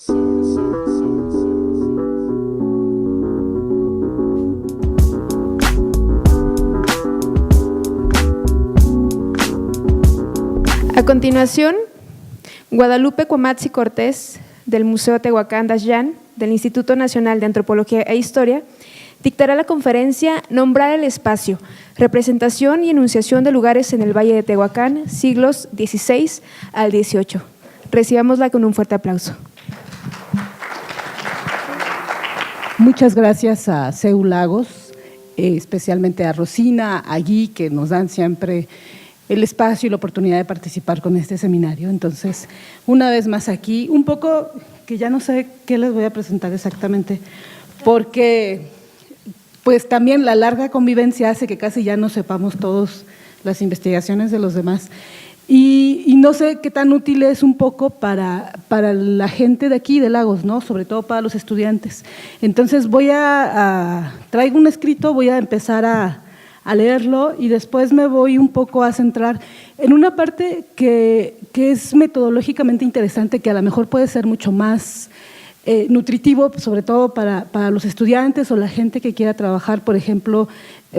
A continuación, Guadalupe Cuamatzi Cortés, del Museo Tehuacán Dayan, del Instituto Nacional de Antropología e Historia, dictará la conferencia Nombrar el espacio, representación y enunciación de lugares en el Valle de Tehuacán, siglos XVI al XVIII. Recibámosla con un fuerte aplauso. Muchas gracias a CEU Lagos, especialmente a Rosina, a Gui, que nos dan siempre el espacio y la oportunidad de participar con este seminario. Entonces, una vez más aquí, un poco que ya no sé qué les voy a presentar exactamente, porque pues también la larga convivencia hace que casi ya no sepamos todos las investigaciones de los demás. Y no sé qué tan útil es un poco para la gente de aquí, de Lagos, ¿no? Sobre todo para los estudiantes. Entonces traigo un escrito, voy a empezar a leerlo y después me voy un poco a centrar en una parte que es metodológicamente interesante, que a lo mejor puede ser mucho más nutritivo, sobre todo para los estudiantes o la gente que quiera trabajar, por ejemplo,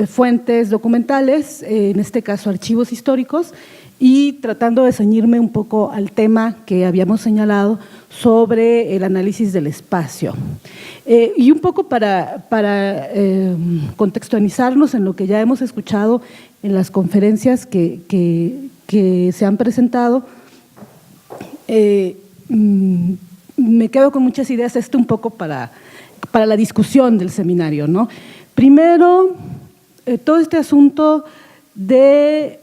fuentes documentales, en este caso archivos históricos, y tratando de ceñirme un poco al tema que habíamos señalado sobre el análisis del espacio. Y un poco para contextualizarnos en lo que ya hemos escuchado en las conferencias que se han presentado, me quedo con muchas ideas, un poco para la discusión del seminario, ¿no? Primero, todo este asunto de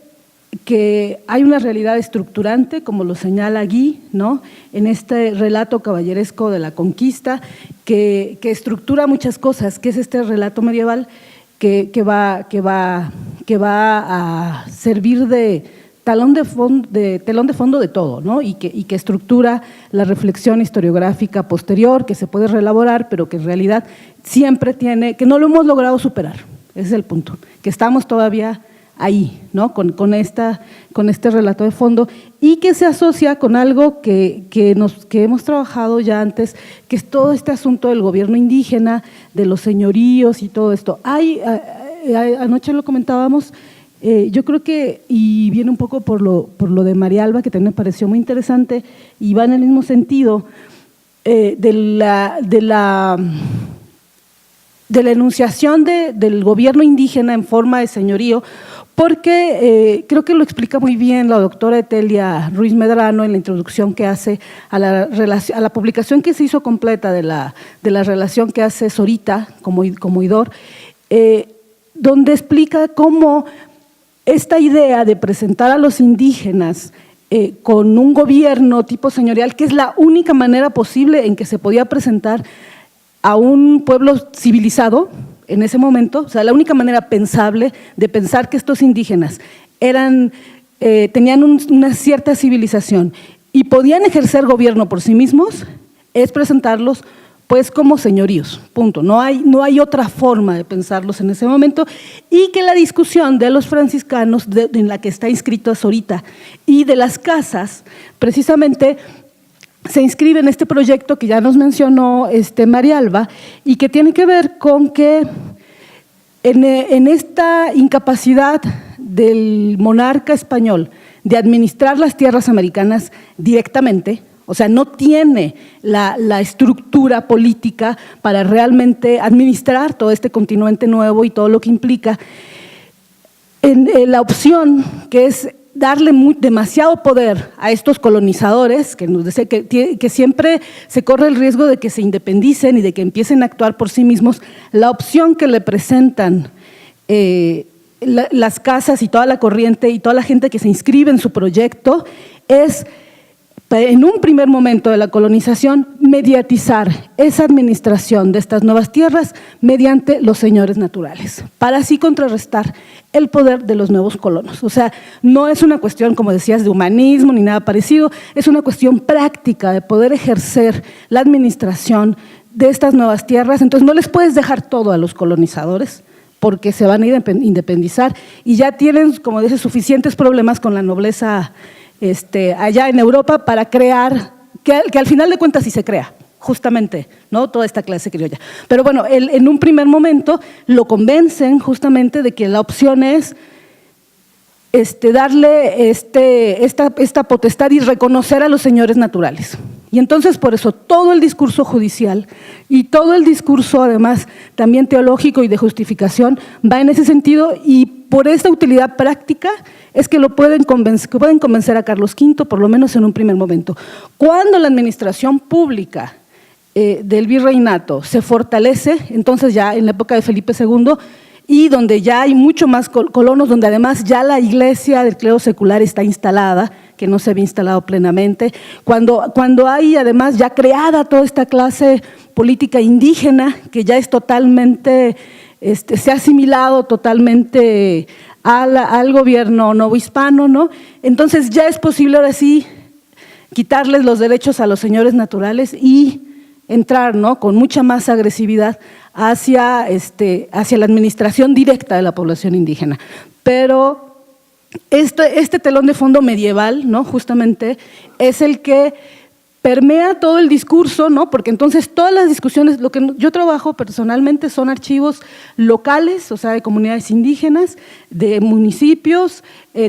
que hay una realidad estructurante, como lo señala Gui, ¿no? En este relato caballeresco de la conquista, que estructura muchas cosas, que es este relato medieval que va a servir de telón de fondo de todo, ¿no? y que estructura la reflexión historiográfica posterior, que se puede reelaborar, pero que en realidad siempre tiene, que no lo hemos logrado superar, ese es el punto, que estamos todavía ahí, ¿no? con este relato de fondo, y que se asocia con algo que hemos trabajado ya antes, que es todo este asunto del gobierno indígena, de los señoríos y todo esto. Anoche lo comentábamos, yo creo que, y viene un poco por lo de María Alba, que también me pareció muy interesante, y va en el mismo sentido, de la enunciación del gobierno indígena en forma de señorío, porque creo que lo explica muy bien la doctora Etelia Ruiz Medrano en la introducción que hace a la publicación que se hizo completa de la relación que hace Zorita como oidor, donde explica cómo esta idea de presentar a los indígenas con un gobierno tipo señorial, que es la única manera posible en que se podía presentar a un pueblo civilizado en ese momento, o sea, la única manera pensable de pensar que estos indígenas tenían una cierta civilización y podían ejercer gobierno por sí mismos, es presentarlos pues como señoríos, punto. No hay otra forma de pensarlos en ese momento, y que la discusión de los franciscanos, en la que está inscrito Zorita, y de las casas, precisamente se inscribe en este proyecto que ya nos mencionó María Alba, y que tiene que ver con que en esta incapacidad del monarca español de administrar las tierras americanas directamente, o sea, no tiene la estructura política para realmente administrar todo este continente nuevo y todo lo que implica, la opción que es darle demasiado poder a estos colonizadores, que siempre se corre el riesgo de que se independicen y de que empiecen a actuar por sí mismos. La opción que le presentan las casas y toda la corriente y toda la gente que se inscribe en su proyecto es, en un primer momento de la colonización, mediatizar esa administración de estas nuevas tierras mediante los señores naturales, para así contrarrestar el poder de los nuevos colonos. O sea, no es una cuestión, como decías, de humanismo ni nada parecido, es una cuestión práctica de poder ejercer la administración de estas nuevas tierras. Entonces no les puedes dejar todo a los colonizadores, porque se van a independizar y ya tienen, como dice, suficientes problemas con la nobleza allá en Europa para crear, que al final de cuentas sí se crea, justamente, ¿no? Toda esta clase criolla. Pero bueno, él, en un primer momento lo convencen justamente de que la opción es darle esta potestad y reconocer a los señores naturales. Y entonces por eso todo el discurso judicial y todo el discurso además también teológico y de justificación va en ese sentido, y por esta utilidad práctica es que pueden convencer a Carlos V, por lo menos en un primer momento. Cuando la administración pública del virreinato se fortalece, entonces ya en la época de Felipe II, y donde ya hay mucho más colonos, donde además ya la iglesia del clero secular está instalada, que no se había instalado plenamente, cuando hay además ya creada toda esta clase política indígena, que ya es totalmente, se ha asimilado totalmente al gobierno novohispano, ¿no? Entonces ya es posible ahora sí quitarles los derechos a los señores naturales y entrar, ¿no?, con mucha más agresividad hacia la administración directa de la población indígena. Pero este telón de fondo medieval, ¿no?, justamente es el que permea todo el discurso, ¿no?, porque entonces todas las discusiones, lo que yo trabajo personalmente son archivos locales, o sea, de comunidades indígenas, de municipios,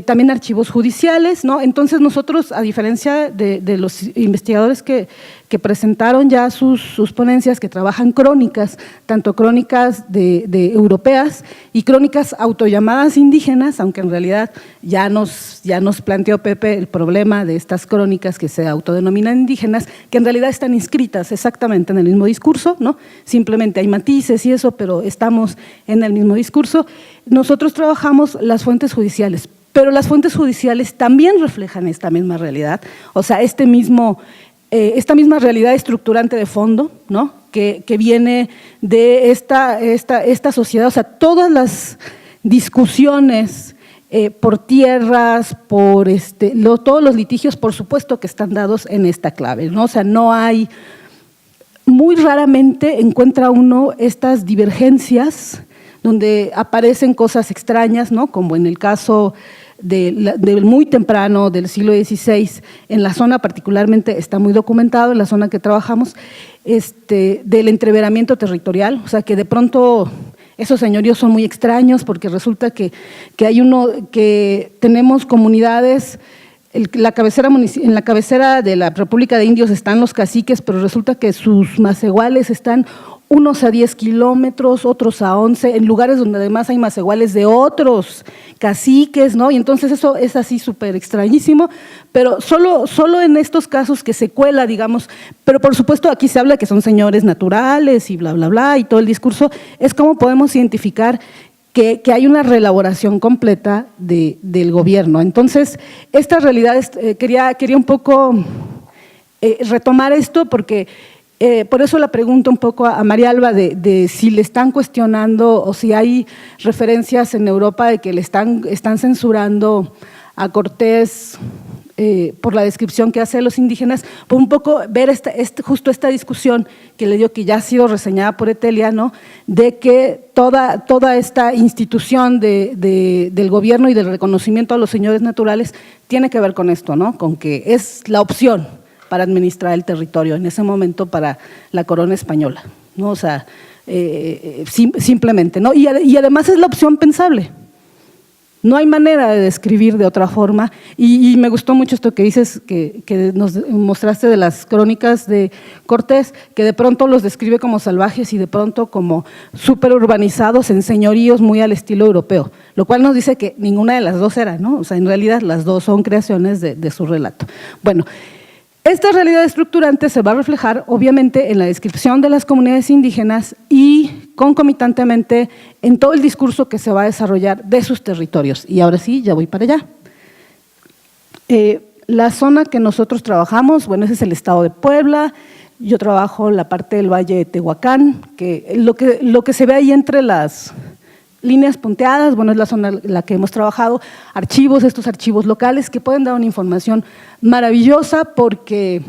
también archivos judiciales, ¿no? Entonces nosotros, a diferencia de los investigadores que presentaron ya sus ponencias, que trabajan crónicas, tanto crónicas de europeas y crónicas autollamadas indígenas, aunque en realidad ya nos planteó Pepe el problema de estas crónicas que se autodenominan indígenas, que en realidad están inscritas exactamente en el mismo discurso, ¿no? Simplemente hay matices y eso, pero estamos en el mismo discurso. Nosotros trabajamos las fuentes judiciales, pero las fuentes judiciales también reflejan esta misma realidad, o sea, esta misma realidad estructurante de fondo, ¿no?, que viene de esta sociedad, o sea, todas las discusiones por tierras, por todos los litigios, por supuesto que están dados en esta clave, ¿no? O sea, no hay, muy raramente encuentra uno estas divergencias donde aparecen cosas extrañas, ¿no?, como en el caso del muy temprano del siglo XVI, en la zona particularmente está muy documentado, en la zona que trabajamos, del entreveramiento territorial, o sea que de pronto esos señoríos son muy extraños porque resulta que tenemos comunidades, en la cabecera de la República de Indios están los caciques, pero resulta que sus macehuales están unos a 10 kilómetros, otros a 11, en lugares donde además hay macehuales de otros caciques, ¿no? Y entonces eso es así súper extrañísimo, pero solo en estos casos que se cuela, digamos, pero por supuesto aquí se habla que son señores naturales y bla, bla, bla, y todo el discurso, es cómo podemos identificar que hay una reelaboración completa del gobierno. Entonces, esta realidad, quería un poco retomar esto porque… por eso la pregunto un poco a María Alba de si le están cuestionando o si hay referencias en Europa de que le están censurando a Cortés por la descripción que hace de los indígenas, por un poco ver justo esta discusión que le dio, que ya ha sido reseñada por Etelia, ¿no?, de que toda esta institución del gobierno y del reconocimiento a los señores naturales tiene que ver con esto, ¿no?, con que es la opción para administrar el territorio en ese momento para la corona española, ¿no? O sea, simplemente, ¿no? Y además es la opción pensable. No hay manera de describir de otra forma, y me gustó mucho esto que dices, que nos mostraste de las crónicas de Cortés, que de pronto los describe como salvajes y de pronto como súper urbanizados en señoríos muy al estilo europeo, lo cual nos dice que ninguna de las dos era, ¿no? O sea, en realidad las dos son creaciones de su relato. Bueno, esta realidad estructurante se va a reflejar obviamente en la descripción de las comunidades indígenas y concomitantemente en todo el discurso que se va a desarrollar de sus territorios. Y ahora sí, ya voy para allá. La zona que nosotros trabajamos, bueno, ese es el estado de Puebla. Yo trabajo la parte del Valle de Tehuacán, que lo que se ve ahí entre las líneas punteadas, bueno, es la zona en la que hemos trabajado, estos archivos locales que pueden dar una información maravillosa, porque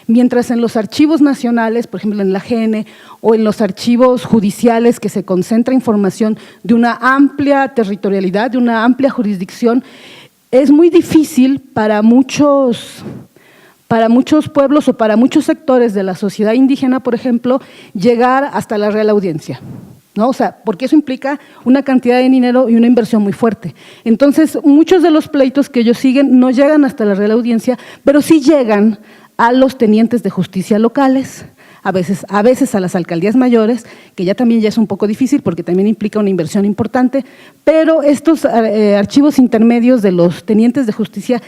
mientras en los archivos nacionales, por ejemplo en la GN o en los archivos judiciales, que se concentra información de una amplia territorialidad, de una amplia jurisdicción, es muy difícil para muchos para muchos pueblos o para muchos sectores de la sociedad indígena, por ejemplo, llegar hasta la Real Audiencia, ¿no? O sea, porque eso implica una cantidad de dinero y una inversión muy fuerte. Entonces, muchos de los pleitos que ellos siguen no llegan hasta la Real Audiencia, pero sí llegan a los tenientes de justicia locales, a veces a las alcaldías mayores, que ya es un poco difícil porque también implica una inversión importante, pero estos archivos intermedios de los tenientes de justicia,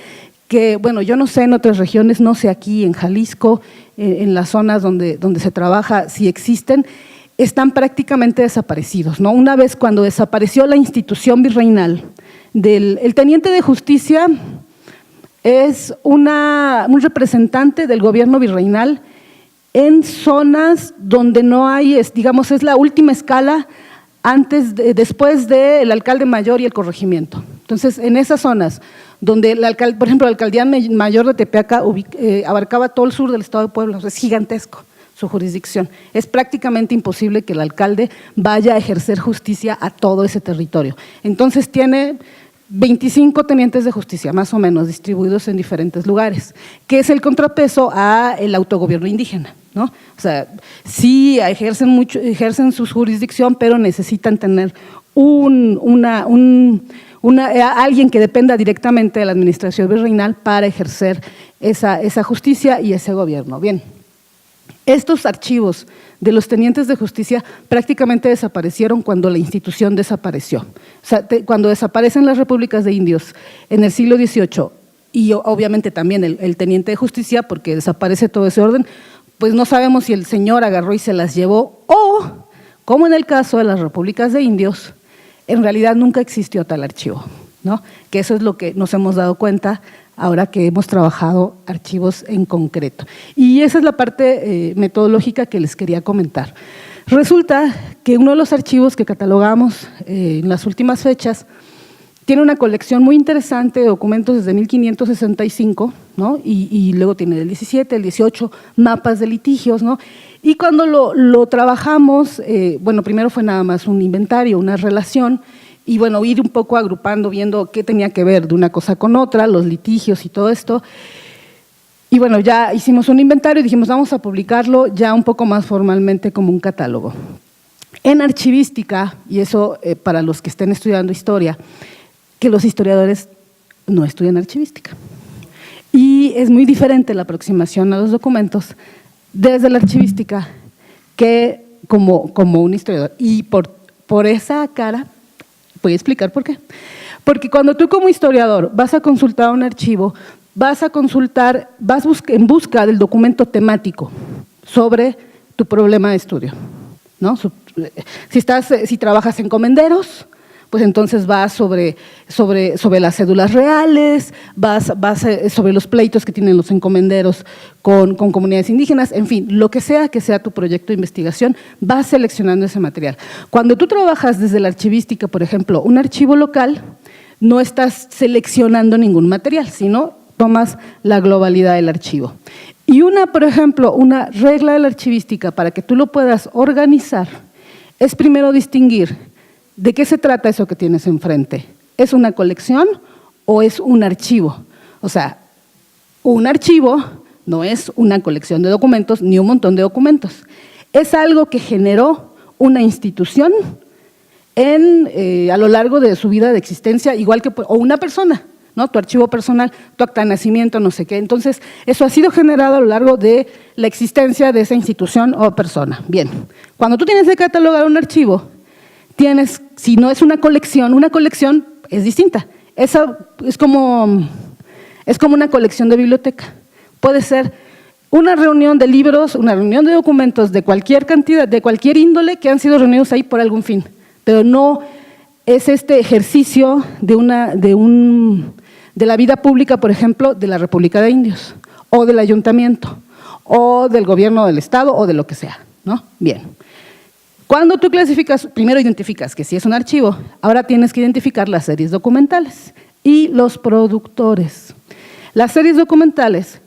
que bueno, yo no sé en otras regiones, no sé aquí en Jalisco, en las zonas donde se trabaja, si existen, están prácticamente desaparecidos, ¿no? Una vez cuando desapareció la institución virreinal, el teniente de justicia es un representante del gobierno virreinal en zonas donde no hay, digamos, es la última escala después del alcalde mayor y el corregimiento. Entonces, en esas zonas donde, por ejemplo, la alcaldía mayor de Tepeaca abarcaba todo el sur del estado de Puebla, es gigantesco su jurisdicción. Es prácticamente imposible que el alcalde vaya a ejercer justicia a todo ese territorio. Entonces, tiene 25 tenientes de justicia, más o menos, distribuidos en diferentes lugares, que es el contrapeso al autogobierno indígena, ¿no? O sea, sí ejercen su jurisdicción, pero necesitan tener alguien que dependa directamente de la administración virreinal para ejercer esa justicia y ese gobierno. Bien, estos archivos de los tenientes de justicia prácticamente desaparecieron cuando la institución desapareció. O sea, cuando desaparecen las repúblicas de indios en el siglo XVIII y obviamente también el teniente de justicia, porque desaparece todo ese orden, pues no sabemos si el señor agarró y se las llevó o, como en el caso de las repúblicas de indios, en realidad nunca existió tal archivo, ¿no? Que eso es lo que nos hemos dado cuenta ahora que hemos trabajado archivos en concreto. Y esa es la parte metodológica que les quería comentar. Resulta que uno de los archivos que catalogamos en las últimas fechas tiene una colección muy interesante de documentos desde 1565, ¿no? Y luego tiene el 17, el 18, mapas de litigios, ¿no? Y cuando lo trabajamos, bueno, primero fue nada más un inventario, una relación, y bueno, ir un poco agrupando, viendo qué tenía que ver de una cosa con otra, los litigios y todo esto. Y bueno, ya hicimos un inventario y dijimos, vamos a publicarlo ya un poco más formalmente como un catálogo. En archivística, y eso para los que estén estudiando historia, que los historiadores no estudian archivística. Y es muy diferente la aproximación a los documentos desde la archivística que como un historiador. Y por esa cara, voy a explicar por qué. Porque cuando tú como historiador vas a consultar un archivo, vas en busca del documento temático sobre tu problema de estudio, ¿no? Si trabajas en comenderos, pues entonces vas sobre las cédulas reales, vas sobre los pleitos que tienen los encomenderos con comunidades indígenas, en fin, lo que sea tu proyecto de investigación, vas seleccionando ese material. Cuando tú trabajas desde la archivística, por ejemplo, un archivo local, no estás seleccionando ningún material, sino tomas la globalidad del archivo. Y por ejemplo, una regla de la archivística para que tú lo puedas organizar es primero distinguir ¿de qué se trata eso que tienes enfrente? ¿Es una colección o es un archivo? O sea, un archivo no es una colección de documentos ni un montón de documentos. Es algo que generó una institución a lo largo de su vida de existencia, igual que o una persona, ¿no? Tu archivo personal, tu acta de nacimiento, no sé qué. Entonces, eso ha sido generado a lo largo de la existencia de esa institución o persona. Bien, cuando tú tienes que catalogar un archivo, si no es una colección es distinta. Esa es como una colección de biblioteca. Puede ser una reunión de libros, una reunión de documentos de cualquier cantidad, de cualquier índole que han sido reunidos ahí por algún fin, pero no es este ejercicio de la vida pública, por ejemplo, de la República de Indios, o del ayuntamiento, o del gobierno del estado, o de lo que sea, ¿no? Bien. Cuando tú clasificas, primero identificas que sí es un archivo, ahora tienes que identificar las series documentales y los productores. Las series documentales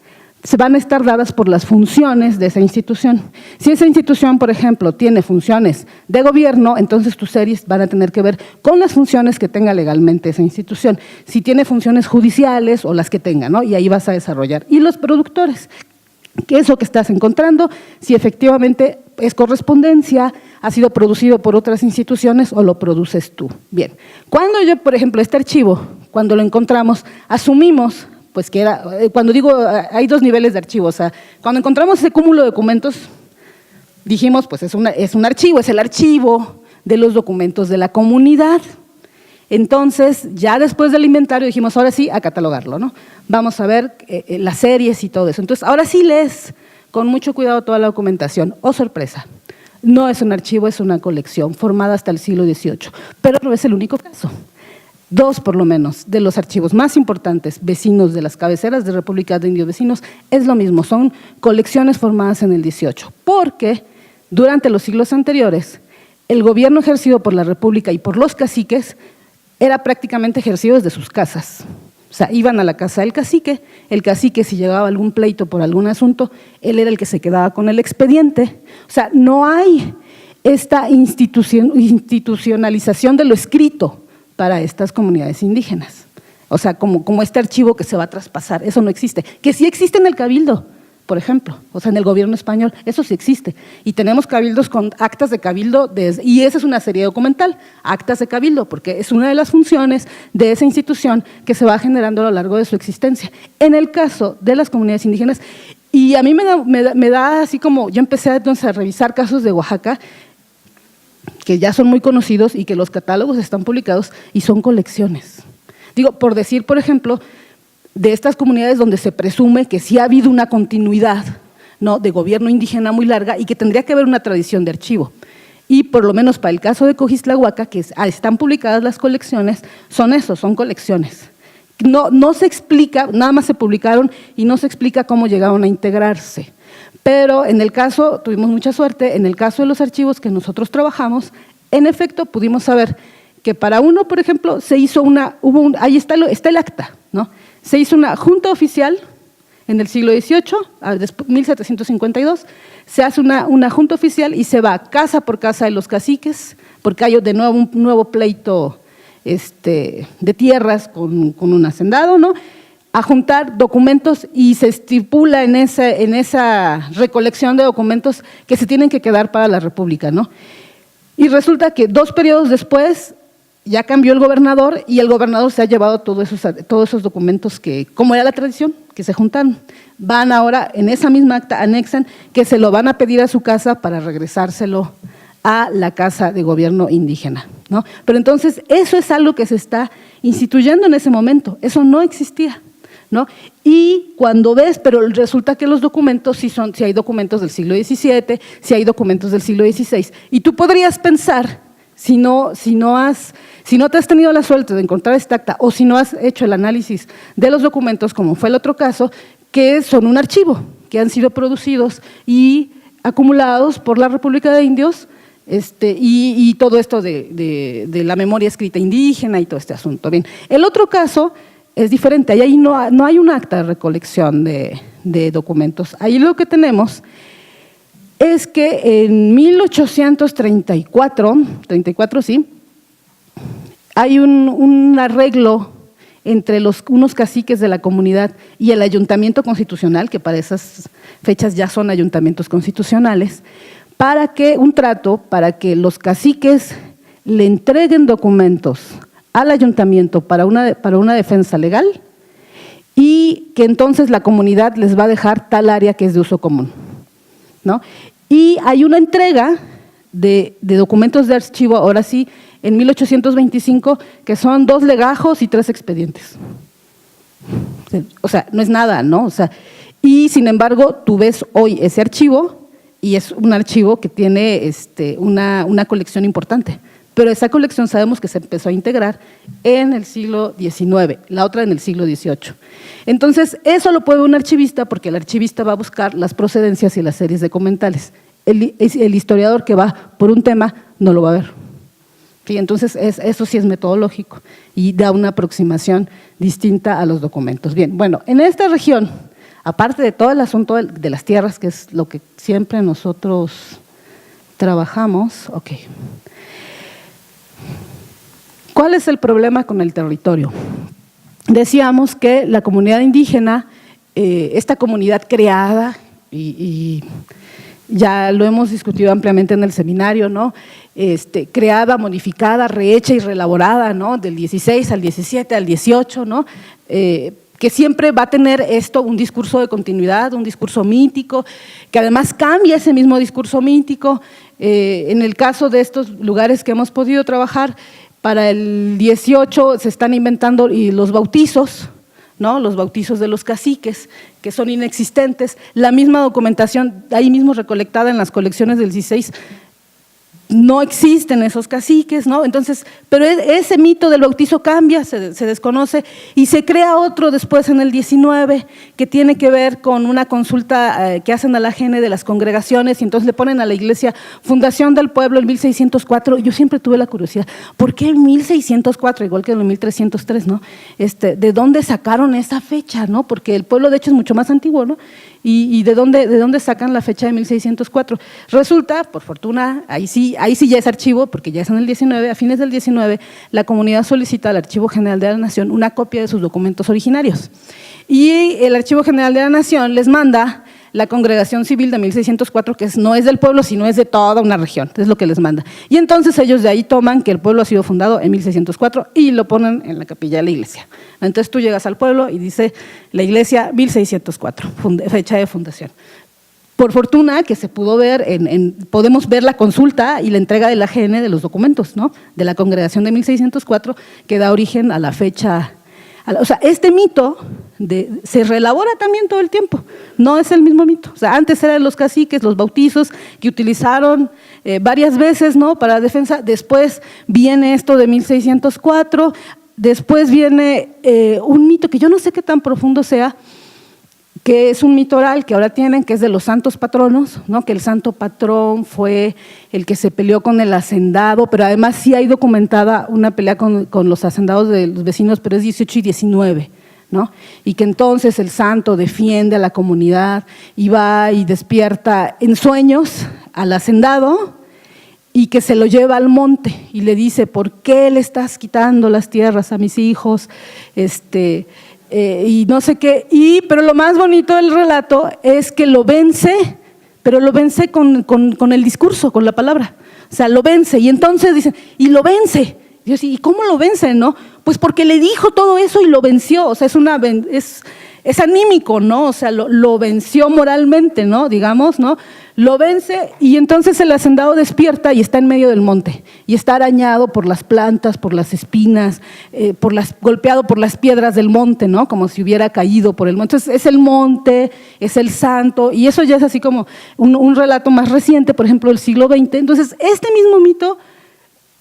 se van a estar dadas por las funciones de esa institución. Si esa institución, por ejemplo, tiene funciones de gobierno, entonces tus series van a tener que ver con las funciones que tenga legalmente esa institución. Si tiene funciones judiciales o las que tenga, ¿no? Y ahí vas a desarrollar. Y los productores, ¿qué es lo que estás encontrando? Si efectivamente es correspondencia, ha sido producido por otras instituciones o lo produces tú. Bien, cuando yo, por ejemplo, este archivo, cuando lo encontramos, asumimos pues que era, cuando digo, hay dos niveles de archivo, o sea, cuando encontramos ese cúmulo de documentos, dijimos, pues es un archivo, es el archivo de los documentos de la comunidad. Entonces, ya después del inventario dijimos, ahora sí, a catalogarlo, ¿no? Vamos a ver las series y todo eso. Entonces, ahora sí lees con mucho cuidado toda la documentación. ¡Oh, sorpresa! No es un archivo, es una colección formada hasta el siglo XVIII, pero no es el único caso. Dos, por lo menos, de los archivos más importantes, vecinos de las cabeceras de República de Indios Vecinos, es lo mismo, son colecciones formadas en el XVIII, porque durante los siglos anteriores, el gobierno ejercido por la República y por los caciques era prácticamente ejercido desde sus casas. O sea, iban a la casa del cacique, el cacique si llegaba algún pleito por algún asunto, él era el que se quedaba con el expediente. O sea, no hay esta institucionalización de lo escrito para estas comunidades indígenas. O sea, como este archivo que se va a traspasar, eso no existe. Que sí existe en el cabildo, por ejemplo, o sea, en el gobierno español, eso sí existe. Y tenemos cabildos con actas de cabildo, y esa es una serie documental, actas de cabildo, porque es una de las funciones de esa institución que se va generando a lo largo de su existencia. En el caso de las comunidades indígenas, y a mí me da así como, yo empecé entonces a revisar casos de Oaxaca, que ya son muy conocidos y que los catálogos están publicados y son colecciones. Digo, por decir, por ejemplo, de estas comunidades donde se presume que sí ha habido una continuidad, ¿no?, de gobierno indígena muy larga y que tendría que haber una tradición de archivo. Y por lo menos para el caso de Cojistlahuaca, que están publicadas las colecciones, son eso, son colecciones. No se explica, nada más se publicaron y no se explica cómo llegaron a integrarse. Pero en el caso, tuvimos mucha suerte, en el caso de los archivos que nosotros trabajamos, en efecto pudimos saber que para uno, por ejemplo, se hizo ahí está el acta, ¿no? Se hizo una junta oficial en el siglo XVIII, 1752, se hace una junta oficial y se va casa por casa de los caciques, porque hay de nuevo un nuevo pleito de tierras con un hacendado, ¿no?, a juntar documentos y se estipula en esa recolección de documentos que se tienen que quedar para la República, ¿no? Y resulta que 2 periodos después ya cambió el gobernador y el gobernador se ha llevado todos esos documentos que, como era la tradición, que se juntaron. Van ahora, en esa misma acta, anexan que se lo van a pedir a su casa para regresárselo a la casa de gobierno indígena, ¿no? Pero entonces eso es algo que se está instituyendo en ese momento, eso no existía, ¿no? Y cuando ves, pero resulta que los documentos si hay documentos del siglo XVII, si hay documentos del siglo XVI, y tú podrías pensar, si no te has tenido la suerte de encontrar esta acta o si no has hecho el análisis de los documentos, como fue el otro caso, que son un archivo, que han sido producidos y acumulados por la República de Indios, y todo esto de la memoria escrita indígena y todo este asunto. Bien, el otro caso es diferente, ahí no hay un acta de recolección de documentos. Ahí lo que tenemos es que en 1834, sí, hay un arreglo entre unos caciques de la comunidad y el ayuntamiento constitucional, que para esas fechas ya son ayuntamientos constitucionales, para que los caciques le entreguen documentos al ayuntamiento para una defensa legal y que entonces la comunidad les va a dejar tal área que es de uso común, ¿no? Y hay una entrega de documentos de archivo, ahora sí, en 1825, que son 2 legajos y 3 expedientes. O sea, no es nada, ¿no? O sea, y sin embargo, tú ves hoy ese archivo y es un archivo que tiene una colección importante. Pero esa colección sabemos que se empezó a integrar en el siglo XIX, la otra en el siglo XVIII. Entonces, eso lo puede ver un archivista porque el archivista va a buscar las procedencias y las series documentales. El historiador que va por un tema no lo va a ver. ¿Sí? Entonces, eso sí es metodológico y da una aproximación distinta a los documentos. Bien, bueno, en esta región aparte de todo el asunto de las tierras, que es lo que siempre nosotros trabajamos. Ok. ¿Cuál es el problema con el territorio? Decíamos que la comunidad indígena, esta comunidad creada, y ya lo hemos discutido ampliamente en el seminario, ¿no? Creada, modificada, rehecha y reelaborada, ¿no? Del 16 al 17 al 18, ¿no? Que siempre va a tener esto un discurso de continuidad, un discurso mítico, que además cambia ese mismo discurso mítico. En el caso de estos lugares que hemos podido trabajar, para el 18 se están inventando los bautizos, ¿no? Los bautizos de los caciques, que son inexistentes. La misma documentación, ahí mismo recolectada en las colecciones del 16, no existen esos caciques, ¿no? Entonces, pero ese mito del bautizo cambia, se desconoce, y se crea otro después en el 19, que tiene que ver con una consulta que hacen a la gente de las congregaciones, y entonces le ponen a la iglesia Fundación del Pueblo en 1604. Yo siempre tuve la curiosidad, ¿por qué en 1604, igual que en el 1303, ¿no? ¿De dónde sacaron esa fecha, no? Porque el pueblo de hecho es mucho más antiguo, ¿no? ¿Y de dónde sacan la fecha de 1604? Resulta, por fortuna, ahí sí ya es archivo, porque ya es en el 19, a fines del 19, la comunidad solicita al Archivo General de la Nación una copia de sus documentos originarios. Y el Archivo General de la Nación les manda la Congregación Civil de 1604, que no es del pueblo, sino es de toda una región, es lo que les manda. Y entonces ellos de ahí toman que el pueblo ha sido fundado en 1604 y lo ponen en la capilla de la iglesia. Entonces tú llegas al pueblo y dice la iglesia 1604, fecha de fundación. Por fortuna que se pudo ver, podemos ver la consulta y la entrega de la GN de los documentos, ¿no? De la Congregación de 1604, que da origen a la fecha. O sea, este mito se reelabora también todo el tiempo, no es el mismo mito. O sea, antes eran los caciques, los bautizos que utilizaron varias veces, ¿no? Para defensa. Después viene esto de 1604, después viene un mito que yo no sé qué tan profundo sea, que es un mito oral que ahora tienen, que es de los santos patronos, ¿no? Que el santo patrón fue el que se peleó con el hacendado, pero además sí hay documentada una pelea con los hacendados de los vecinos, pero es 18 y 19, ¿no? Y que entonces el santo defiende a la comunidad y va y despierta en sueños al hacendado y que se lo lleva al monte y le dice: ¿por qué le estás quitando las tierras a mis hijos? Y no sé qué, pero lo más bonito del relato es que lo vence, pero lo vence con el discurso, con la palabra. O sea, lo vence, y entonces dicen, y lo vence. Y yo, ¿y cómo lo vence, no? Pues porque le dijo todo eso y lo venció. O sea, es anímico, ¿no? O sea, lo venció moralmente, ¿no? Digamos, ¿no? Lo vence, y entonces el hacendado despierta y está en medio del monte y está arañado por las plantas, por las espinas, golpeado por las piedras del monte, ¿no? Como si hubiera caído por el monte. Entonces es el monte, es el santo, y eso ya es así como un relato más reciente, por ejemplo, del siglo XX. Entonces este mismo mito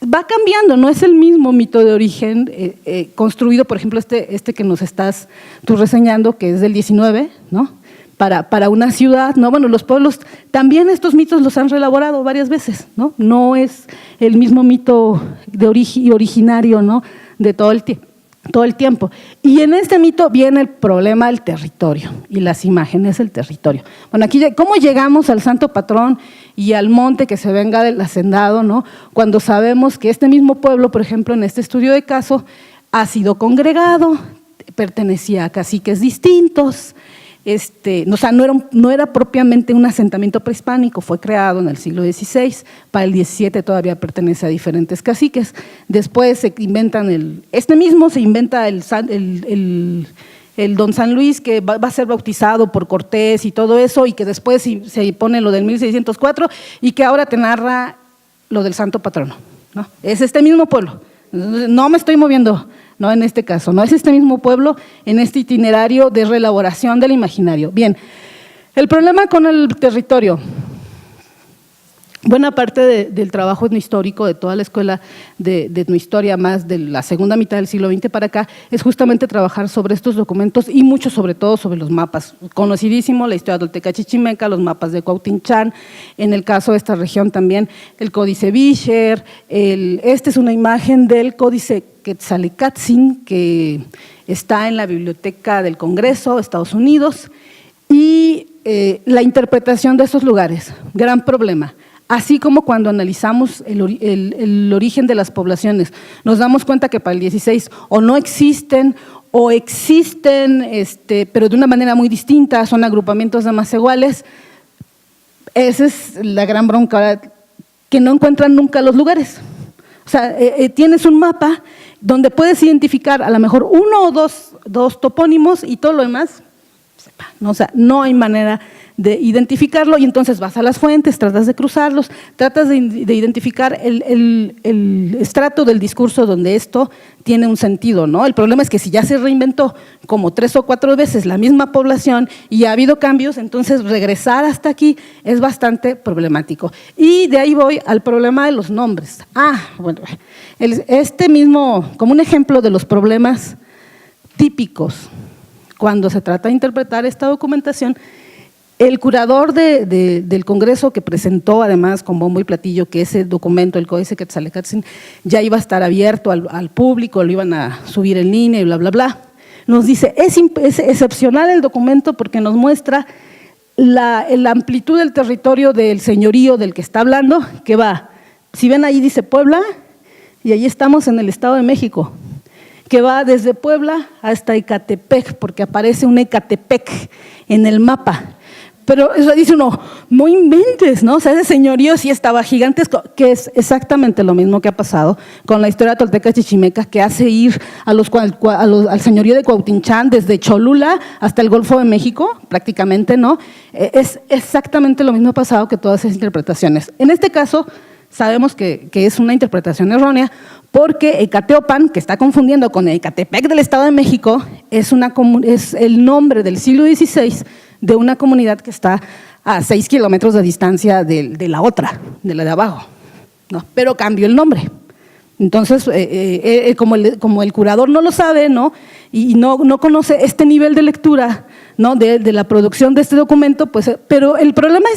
va cambiando, no es el mismo mito de origen construido, por ejemplo, este que nos estás tú reseñando, que es del 19, ¿no? Para una ciudad, ¿no? Bueno, los pueblos también estos mitos los han reelaborado varias veces, ¿no? No es el mismo mito de originario, ¿no? De todo el tiempo. Y en este mito viene el problema del territorio y las imágenes del territorio. Bueno, aquí, ¿cómo llegamos al santo patrón y al monte que se venga del hacendado, ¿no? Cuando sabemos que este mismo pueblo, por ejemplo, en este estudio de caso, ha sido congregado, pertenecía a caciques distintos. O sea, no era propiamente un asentamiento prehispánico, fue creado en el siglo XVI, para el XVII todavía pertenece a diferentes caciques. Después se inventan se inventa el don San Luis, que va a ser bautizado por Cortés y todo eso, y que después se pone lo del 1604, y que ahora te narra lo del santo patrono, ¿no? Es este mismo pueblo, no me estoy moviendo, no en este caso, no es este mismo pueblo en este itinerario de reelaboración del imaginario. Bien, el problema con el territorio. Buena parte del trabajo etnohistórico de toda la escuela de etnohistoria, más de la segunda mitad del siglo XX para acá, es justamente trabajar sobre estos documentos y mucho sobre todo sobre los mapas. Conocidísimo la historia tolteca chichimeca, los mapas de Cuauhtinchán, en el caso de esta región también el Códice Vischer, esta es una imagen del Códice Quetzalcoatzin que está en la Biblioteca del Congreso, Estados Unidos. y la interpretación de esos lugares, gran problema. Así como cuando analizamos el origen de las poblaciones, nos damos cuenta que para el 16 o no existen o existen, pero de una manera muy distinta, son agrupamientos de más iguales. Esa es la gran bronca, que no encuentran nunca los lugares. O sea, tienes un mapa donde puedes identificar a lo mejor uno o dos topónimos y todo lo demás, ¿no? O sea, no hay manera de identificarlo y entonces vas a las fuentes, tratas de cruzarlos, tratas de identificar el estrato del discurso donde esto tiene un sentido, ¿no? El problema es que si ya se reinventó como 3 o 4 veces la misma población y ha habido cambios, entonces regresar hasta aquí es bastante problemático. Y de ahí voy al problema de los nombres. Bueno, mismo, como un ejemplo de los problemas típicos cuando se trata de interpretar esta documentación, el curador del Congreso que presentó además con bombo y platillo que ese documento, el Códice Quetzalcóatl, ya iba a estar abierto al público, lo iban a subir en línea y bla, bla, bla, nos dice, es excepcional el documento porque nos muestra la amplitud del territorio del señorío del que está hablando, que va, si ven ahí dice Puebla, y ahí estamos en el Estado de México, que va desde Puebla hasta Ecatepec, porque aparece un Ecatepec en el mapa. Pero eso dice uno, no inventes, ¿no? O sea, ese señorío sí estaba gigantesco, que es exactamente lo mismo que ha pasado con la historia tolteca chichimeca, que hace ir al señorío de Cuauhtinchán desde Cholula hasta el Golfo de México, prácticamente, ¿no? Es exactamente lo mismo pasado que todas esas interpretaciones. En este caso, sabemos que es una interpretación errónea, porque Ecateopan, que está confundiendo con Ecatepec del Estado de México, es el nombre del siglo XVI de una comunidad que está a 6 kilómetros de distancia de la otra, de la de abajo, ¿no? Pero cambió el nombre. Entonces, como el curador no lo sabe, ¿no? Y no conoce este nivel de lectura, ¿no? de la producción de este documento, pues, pero el problema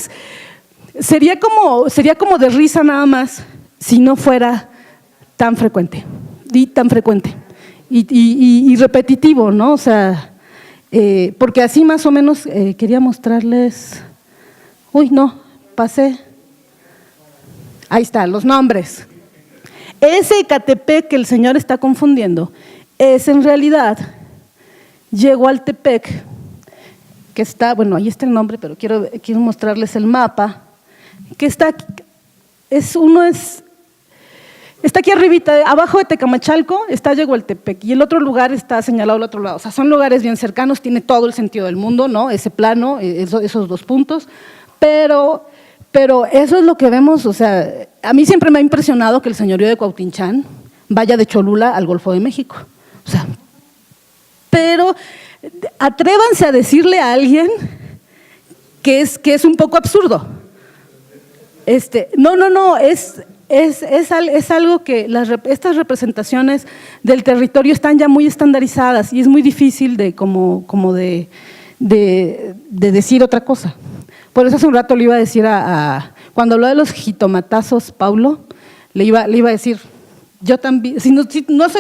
sería como de risa nada más si no fuera tan frecuente y repetitivo, ¿no? O sea, porque así más o menos quería mostrarles, pasé, ahí está, los nombres. Ese Ecatepec que el señor está confundiendo es en realidad Yegualtepec, que está, bueno, ahí está el nombre, pero quiero mostrarles el mapa, que está aquí, está aquí arribita, abajo de Tecamachalco está Yegualtepec y el otro lugar está señalado al otro lado. O sea, son lugares bien cercanos, tiene todo el sentido del mundo, ¿no? Ese plano, esos 2 puntos, pero eso es lo que vemos. O sea, a mí siempre me ha impresionado que el señorío de Cuauhtinchán vaya de Cholula al Golfo de México. O sea, pero atrévanse a decirle a alguien que es un poco absurdo. No, es algo que estas representaciones del territorio están ya muy estandarizadas y es muy difícil de decir otra cosa. Por eso hace un rato le iba a decir cuando habló de los jitomatazos, Paulo, le iba a decir, yo también, si no se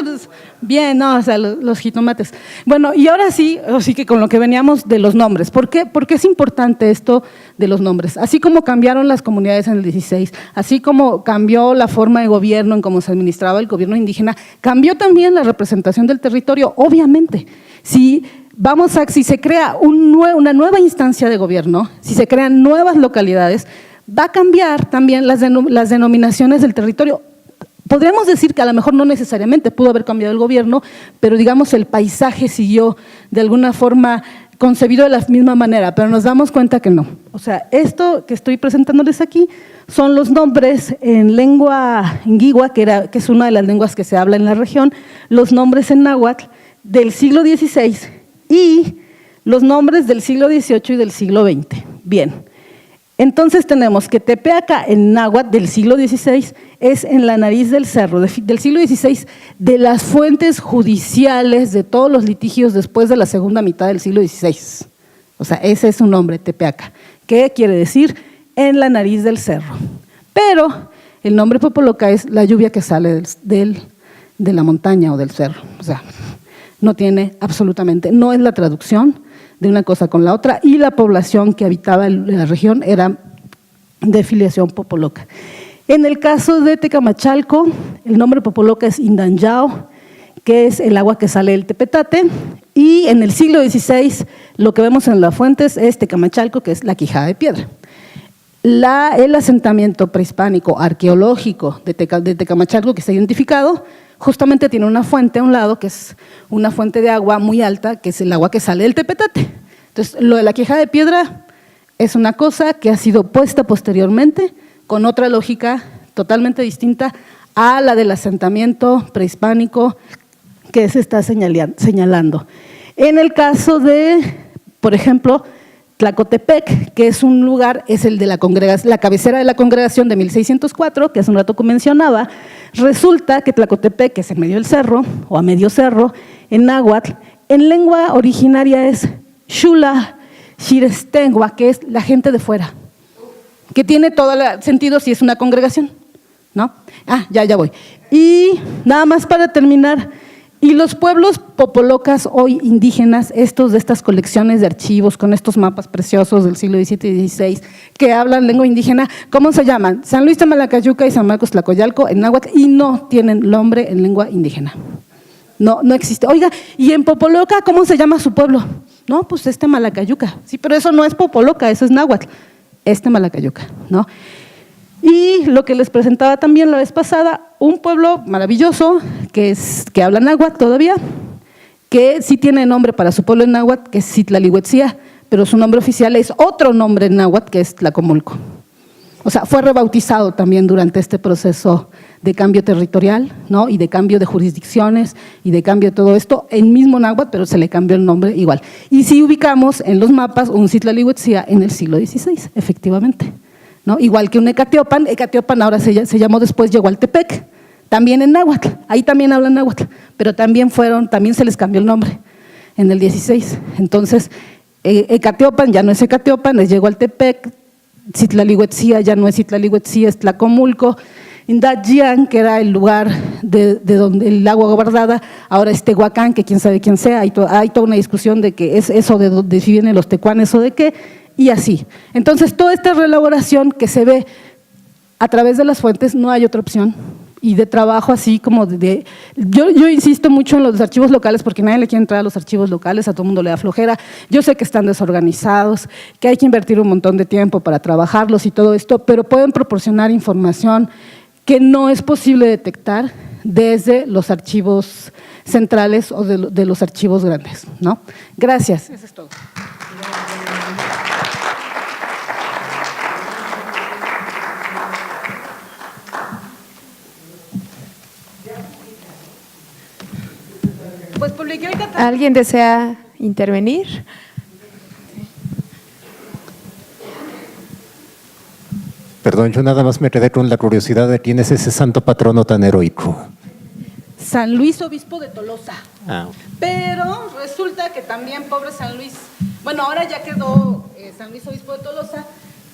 bien, no, o sea, los jitomates. Bueno, y ahora sí que con lo que veníamos de los nombres, ¿por qué es importante esto de los nombres? Así como cambiaron las comunidades en el 16, así como cambió la forma de gobierno en cómo se administraba el gobierno indígena, cambió también la representación del territorio, obviamente. Si se crea una nueva instancia de gobierno, si se crean nuevas localidades, va a cambiar también las denominaciones del territorio. Podríamos decir que a lo mejor no necesariamente pudo haber cambiado el gobierno, pero digamos el paisaje siguió de alguna forma concebido de la misma manera, pero nos damos cuenta que no. O sea, esto que estoy presentándoles aquí son los nombres en lengua nguigua, que es una de las lenguas que se habla en la región, los nombres en náhuatl del siglo XVI y los nombres del siglo XVIII y del siglo XX. Bien. Entonces tenemos que Tepeaca en náhuatl del siglo XVI es en la nariz del cerro, del siglo XVI, de las fuentes judiciales de todos los litigios después de la segunda mitad del siglo XVI. O sea, ese es su nombre, Tepeaca. ¿Qué quiere decir? En la nariz del cerro. Pero el nombre Popoloca es la lluvia que sale de la montaña o del cerro. O sea, no tiene absolutamente, no es la traducción de una cosa con la otra, y la población que habitaba la región era de filiación popoloca. En el caso de Tecamachalco, el nombre popoloca es Indanyao, que es el agua que sale del Tepetate, y en el siglo XVI lo que vemos en las fuentes es Tecamachalco, que es la Quijada de Piedra. El asentamiento prehispánico arqueológico de Tecamachalco que se ha identificado, justamente tiene una fuente a un lado, que es una fuente de agua muy alta, que es el agua que sale del Tepetate. Entonces, lo de la Quijada de Piedra es una cosa que ha sido puesta posteriormente con otra lógica totalmente distinta a la del asentamiento prehispánico que se está señalando. En el caso de, por ejemplo, Tlacotepec, que es un lugar, es el de la cabecera de la congregación de 1604, que hace un rato mencionaba, resulta que Tlacotepec, que es en medio del cerro, o a medio cerro, en náhuatl, en lengua originaria es Xula Xirestengua, que es la gente de fuera, que tiene todo el sentido si es una congregación, ¿no? Ya voy. Y nada más para terminar, y los pueblos popolocas hoy indígenas, estos de estas colecciones de archivos con estos mapas preciosos del siglo XVII y XVI que hablan lengua indígena, ¿cómo se llaman? San Luis Tamalacayuca y San Marcos Tlacoyalco en náhuatl, y no tienen nombre en lengua indígena. No existe. Oiga, ¿y en popoloca cómo se llama su pueblo? No, pues Malacayuca. Sí, pero eso no es popoloca, eso es náhuatl. Malacayuca, ¿no? Y lo que les presentaba también la vez pasada, un pueblo maravilloso que habla náhuatl todavía, que sí tiene nombre para su pueblo en náhuatl, que es Citlalihuetzia, pero su nombre oficial es otro nombre en náhuatl, que es Tlacomulco. O sea, fue rebautizado también durante este proceso de cambio territorial, ¿no? Y de cambio de jurisdicciones y de cambio de todo esto, en mismo náhuatl, pero se le cambió el nombre igual. Y si ubicamos en los mapas un Citlalihuetzia en el siglo XVI, efectivamente, ¿no? Igual que un Ecatiopan ahora se llamó después Yehualtepec, también en náhuatl, ahí también hablan náhuatl, pero también se les cambió el nombre en el 16. Entonces, Ecatiopan ya no es Ecatiopan, es Yehualtepec, Citlalihuetzia ya no es Citlalihuetzia, es Tlacomulco, Indajian, que era el lugar de donde el agua guardada, ahora es Tehuacán, que quién sabe quién sea, hay toda una discusión de que es eso de si vienen los tecuanes o de qué, y así. Entonces, toda esta reelaboración que se ve a través de las fuentes, no hay otra opción, y de trabajo así como yo insisto mucho en los archivos locales porque nadie le quiere entrar a los archivos locales, a todo el mundo le da flojera. Yo sé que están desorganizados, que hay que invertir un montón de tiempo para trabajarlos y todo esto, pero pueden proporcionar información que no es posible detectar desde los archivos centrales o de los archivos grandes, ¿no? Gracias. Eso es todo. Pues publiqué el catálogo. ¿Alguien desea intervenir? Perdón, yo nada más me quedé con la curiosidad de quién es ese santo patrono tan heroico. San Luis, obispo de Tolosa. Ah. Pero resulta que también, pobre San Luis, bueno, ahora ya quedó San Luis, obispo de Tolosa,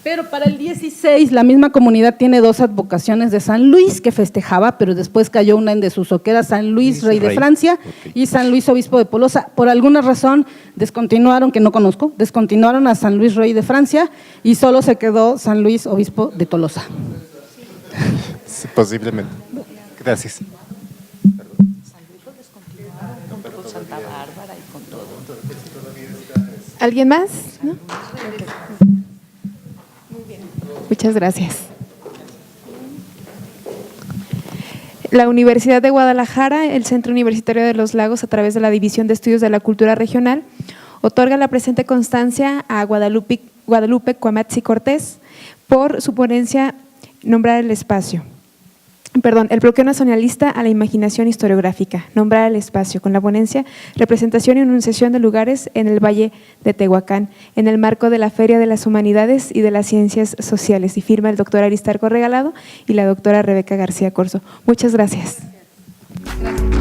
pero para el 16 la misma comunidad tiene dos advocaciones de San Luis que festejaba, pero después cayó una en desuso, que era San Luis, rey de Francia, y San Luis, obispo de Tolosa. Por alguna razón descontinuaron, que no conozco, descontinuaron a San Luis, rey de Francia, y solo se quedó San Luis, obispo de Tolosa. Sí, posiblemente. Gracias. Santa Bárbara y con todo. ¿Alguien más? ¿No? Muy bien. Muchas gracias. La Universidad de Guadalajara, el Centro Universitario de los Lagos, a través de la División de Estudios de la Cultura Regional, otorga la presente constancia a Guadalupe Cuamatzi Cortés por su ponencia Nombrar el espacio. El bloqueo nacionalista a la imaginación historiográfica, nombrar el espacio, con la ponencia Representación y enunciación de lugares en el Valle de Tehuacán, en el marco de la Feria de las Humanidades y de las Ciencias Sociales, y firma el doctor Aristarco Regalado y la doctora Rebeca García Corzo. Muchas gracias. Gracias.